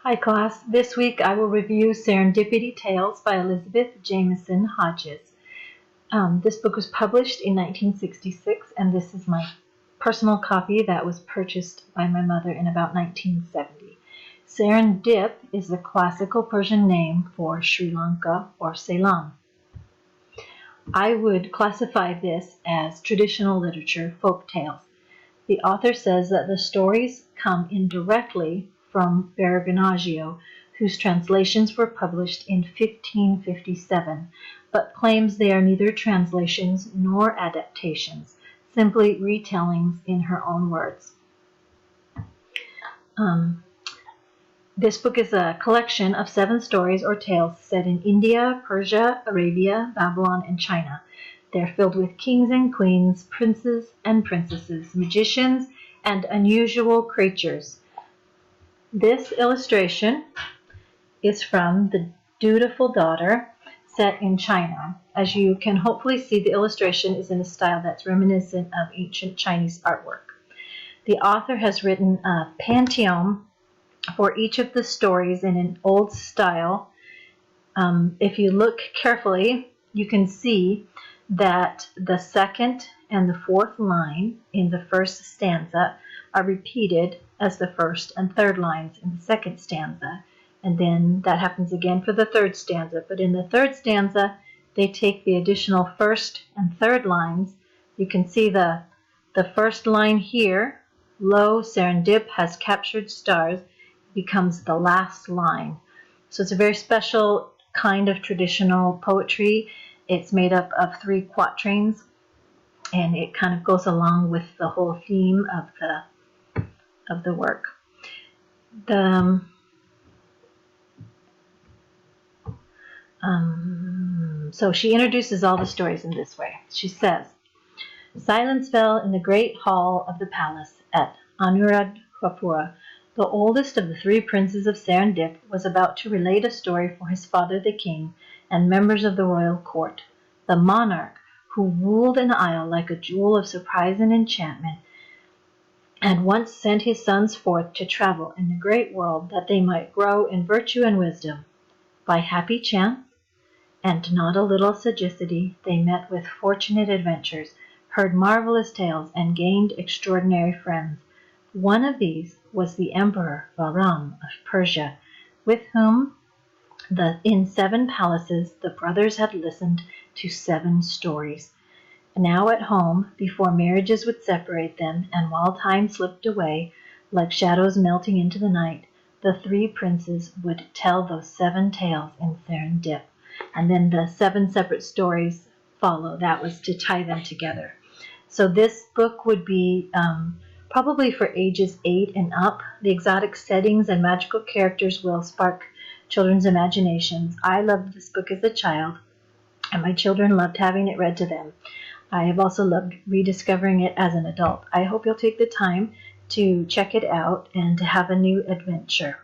Hi class, this week I will review Serendipity Tales by Elizabeth Jamieson Hodges. This book was published in 1966 and this is my personal copy that was purchased by my mother in about 1970. Serendip is the classical Persian name for Sri Lanka or Ceylon. I would classify this as traditional literature, folk tales. The author says that the stories come indirectly from Barabinaggio, whose translations were published in 1557, but claims they are neither translations nor adaptations, simply retellings in her own words. This book is a collection of 7 stories or tales set in India, Persia, Arabia, Babylon, and China. They're filled with kings and queens, princes and princesses, magicians, and unusual creatures. This illustration is from The Dutiful Daughter, set in China. As you can hopefully see, the illustration is in a style that's reminiscent of ancient Chinese artwork. The author has written a pantheon for each of the stories in an old style. If you look carefully, you can see that the second and the fourth line in the first stanza are repeated as the first and third lines in the second stanza. And then that happens again for the third stanza. But in the third stanza, they take the additional first and third lines. You can see the first line here, lo, Serendip has captured stars, becomes the last line. So it's a very special kind of traditional poetry. It's made up of 3 quatrains, and it kind of goes along with the whole theme of the work. So she introduces all the stories in this way. She says, silence fell in the great hall of the palace at Anuradhapura. The oldest of the 3 princes of Serendip was about to relate a story for his father the king and members of the royal court. The monarch, who ruled an isle like a jewel of surprise and enchantment, had once sent his sons forth to travel in the great world that they might grow in virtue and wisdom. By happy chance, and not a little sagacity, they met with fortunate adventures, heard marvelous tales, and gained extraordinary friends. One of these was the Emperor Bahram of Persia, with whom in 7 palaces the brothers had listened to 7 stories. Now at home, before marriages would separate them, and while time slipped away, like shadows melting into the night, the 3 princes would tell those 7 tales in Serendip. And then the 7 separate stories follow. That was to tie them together. So this book would be probably for ages 8 and up. The exotic settings and magical characters will spark children's imaginations. I loved this book as a child, and my children loved having it read to them. I have also loved rediscovering it as an adult. I hope you'll take the time to check it out and to have a new adventure.